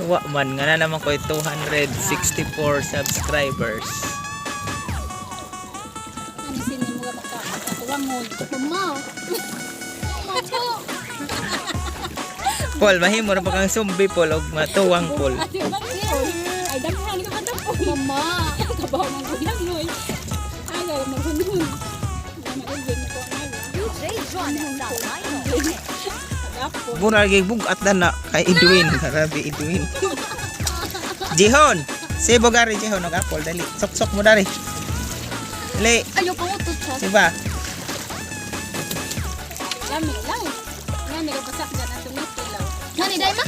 Wa man nga na naman ko 264 subscribers. Paul, mahimo na pa kang zombie Paul og matuwang Paul. Ay daghan ka pa po mama. Tabaw ng gulang noy. Ay ga maghunhun. Mura lagi bugat na kay Edwin. Grabe Edwin. Jihon, si Bogari Jihon og apple dali. Sok-sok mo dari. Dali. Ayo ko utot sa. Diba? Lami lang. Lami ka pasak dyan ang tumiti lang. Nani day ma?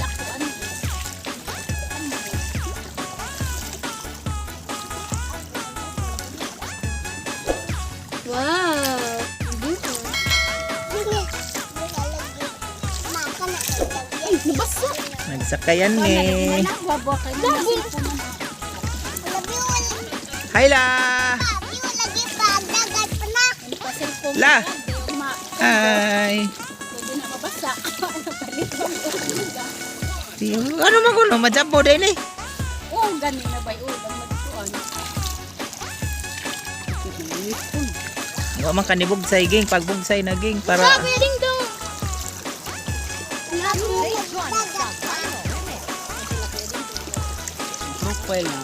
Wow. Ay, nabasa. Nagsakayan ni. Nagwabo kay Hi la. La. Hi. Pwede na mabasa. Ano man kuno majabo din eh. Oh, ganin na ba yun? Ang magtuan. Wa man kanibugsay ging pagbugsay na ging para Pwedeng daw. profile na.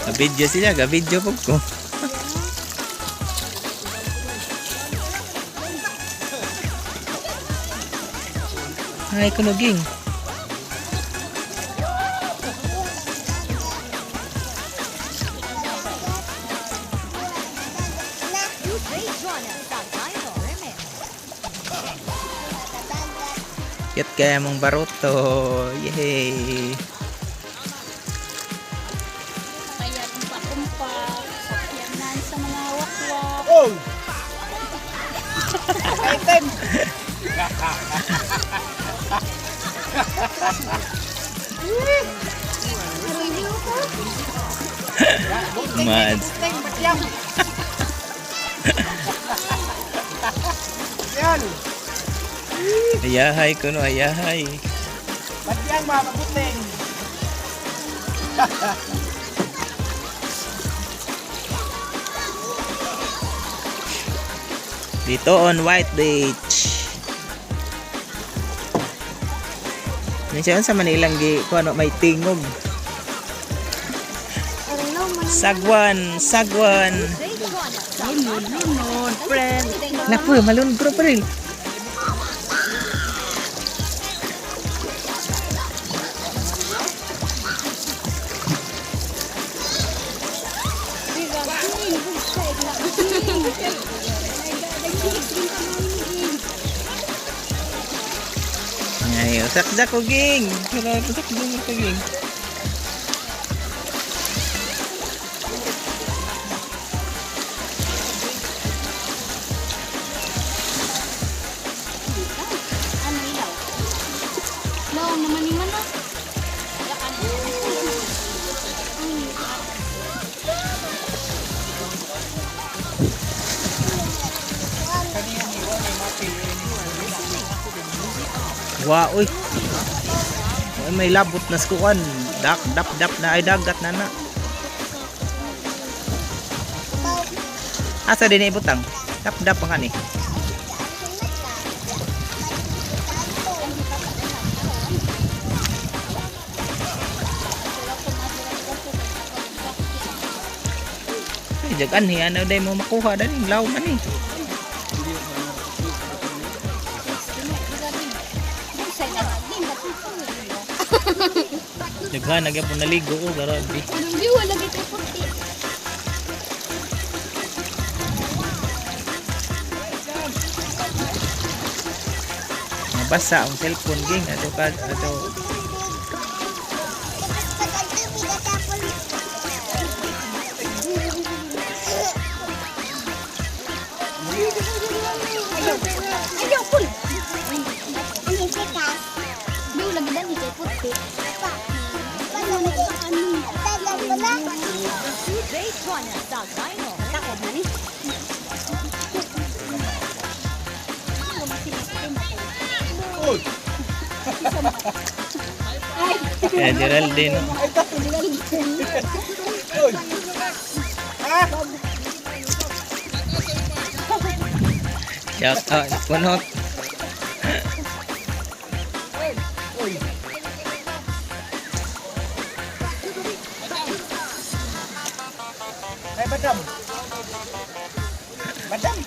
Ga-video sila, ga-video po ko. Ay, kunuging. Cute kaya mong baruto. Yay! Kaya kumpa-kumpa. Sakyanan sa mga wakwak. Oh! Item! Mads. Yan! Ayahay ko no, ayahay. Ba't yan mga mabuting? Dito on White Beach. Minsan sa Manilang gi ko ano may tingog. Sagwan, sagwan. Lunod, friend. Naku, malun bro pa rin. Ay, saksak ko ging. Saksak ko ging. Ano ilaw? Ilaw naman ni mana. Wa, uy. Ay, may labot na skuan. Dak, dap, dap na ay dagat na na. Asa din ibutang? Dap, dap ang ani. Ay, jagan hi, ano day mo makuha dali, law man eh. Daghan nagyan po naligo ko grabe. Hindi wala gito puti. Nabasa ang cellphone ging ato ka ato. Ayaw, pul. Uy! Kaya Geraldine. Uy! Ha? Shout out. Punot. Uy! Ay, badam! Badam!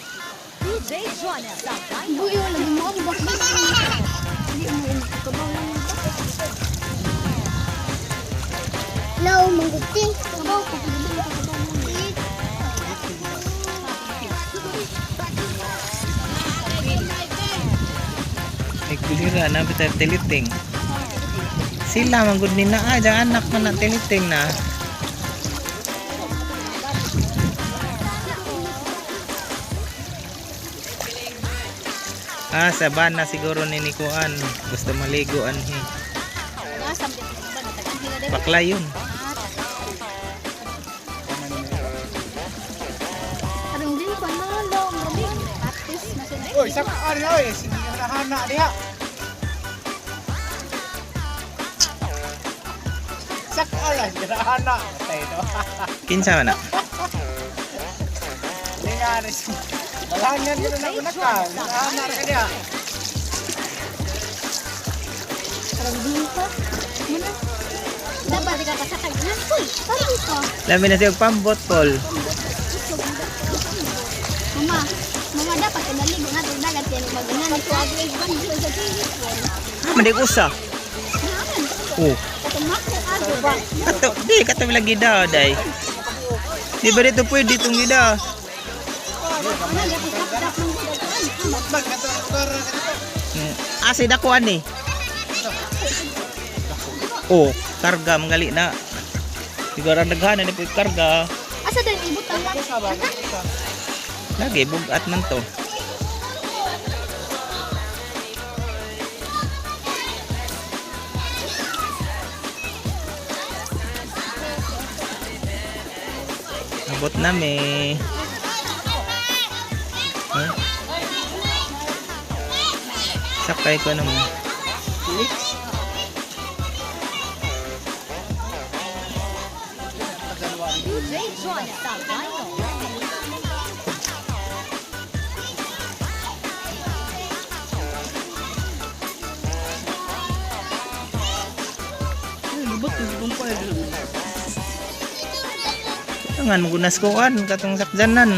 Buyo lagi mo ako bakit? Hindi mo kabaw lang ito. No, mangguti. Kabaw ko. Ay kulira na bita tiliting. Sila manggod ni na anak man na tiliting na. Sabana siguro ni Nikuan. Gusto maligo anhi. Bakla yun. Parang din pa na long. Practice na sila. Uy! Sakaan na oy! Sige yung nahana niya! Sakaan lang! Sige nahana! Patay no? Kinsa man na. Hindi nga rin. Malangan ka na una ka! Nahana ka niya! Parang din pa. Muna. Dapat di ka kasatagnan. Uy, parang ito. Labi na siya pambot Paul. Mama, mama dapat ka naligo na ito dagat yan. Maganan ito agres ba nito sa tilis yan. Madig usa. Naman. Oh. Katumak na agro ba? Kato lagi daw day. Di ba dito pwede itong gida? Ano, dapat kapdap ng gudatuan. Matbag ka ito! Lugar ka ito! Asid ako ani. Oh, karga manggali na. Siguro naghanan ni po karga. Asa din ibut ang lang. Lagi bugat man to. Abot na me. Huh? Sakay ko naman. Tangan magunas koan katong sakjanan.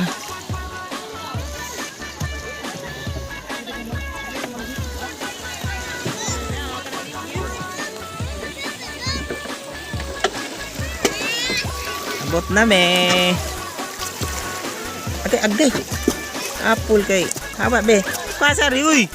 Abot na me. Agay. Apple kay. Haba be. Pasar uy.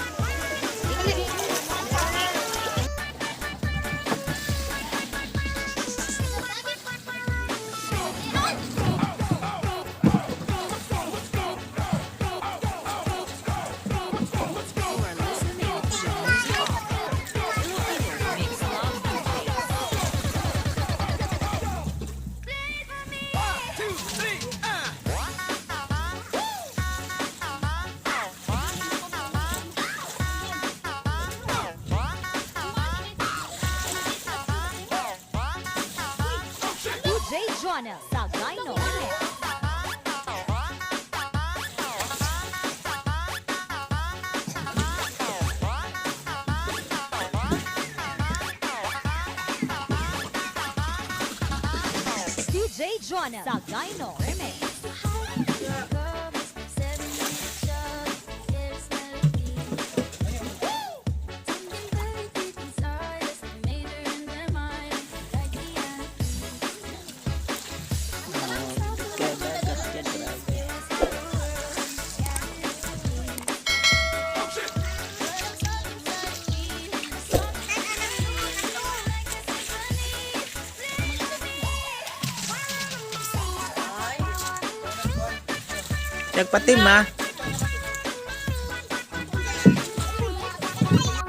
Joanna Sagayno. DJ Joanna Sagayno. Nagpatim ha.